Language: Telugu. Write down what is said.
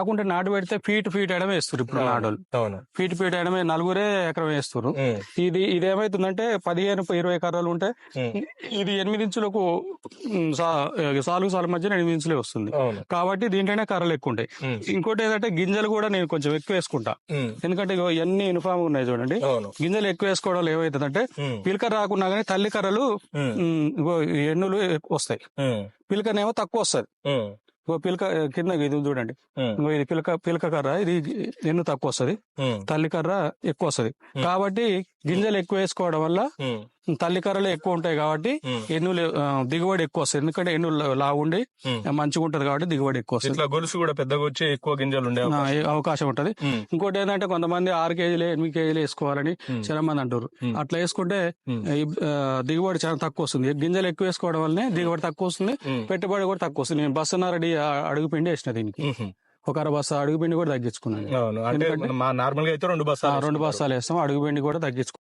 కాకుండా నాటు పెడితే ఫీట్ ఎడమే వేస్తారు ఇప్పుడు నాటోళ్ళు. అవును. ఫీట్ ఎడమే నలుగురే ఎకరం వేస్తారు. ఇది ఏమైతుందంటే 15-20 కర్రలు ఉంటే ఇది 8 ఇంచులకు సాలు మధ్యన 8 ఇంచులే వస్తుంది. కాబట్టి దీంట్లోనే కర్రలు ఎక్కువ ఉంటాయి. ఇంకోటి ఏంటంటే గింజలు కూడా నేను కొంచెం ఎక్కువ వేసుకుంటా. ఎందుకంటే ఇవన్నీ యూనిఫామ్ ఉన్నాయి చూడండి. గింజలు ఎక్కువ వేసుకోవడం ఏమైతుందంటే పిలక రాకున్నా కానీ తల్లి కర్రలు ఎన్నులు వస్తాయి. పిలకనేమో తక్కువ వస్తుంది. పిలక కింద ఇది చూడండి, ఇది పిలక కర్ర, ఇది ఎన్ను తక్కువ వస్తుంది, తల్లి కర్ర ఎక్కువ వస్తుంది. కాబట్టి గింజలు ఎక్కువ వేసుకోవడం వల్ల తల్లి కర్రలు ఎక్కువ ఉంటాయి కాబట్టి ఎన్నులు దిగుబడి ఎక్కువ వస్తుంది. ఎందుకంటే ఎన్నులు లావుండి మంచిగా ఉంటది కాబట్టి దిగుబడి ఎక్కువ వస్తుంది. గొలుసు కూడా పెద్దగా వచ్చి ఎక్కువ గింజలు ఉండే అవకాశం ఉంటది. ఇంకోటి ఏంటంటే కొంతమంది 6 కేజీలు 8 కేజీలు వేసుకోవాలని చాలా మంది అంటారు. అట్లా వేసుకుంటే దిగుబడి చాలా తక్కువ వస్తుంది. గింజలు ఎక్కువ వేసుకోవడం వల్లనే దిగుబడి తక్కువ వస్తుంది, పెట్టుబడి కూడా తక్కువ వస్తుంది. నేను బస్సున్నర అడుగు పిండి వేసిన దీనికి ఒక అర బస్తా అడుగు పిండి కూడా తగ్గించుకున్నాను. నార్మల్ గా అయితే 2 బస్తాలు వేస్తాం, అడుగు పిండి కూడా తగ్గించుకున్నాను.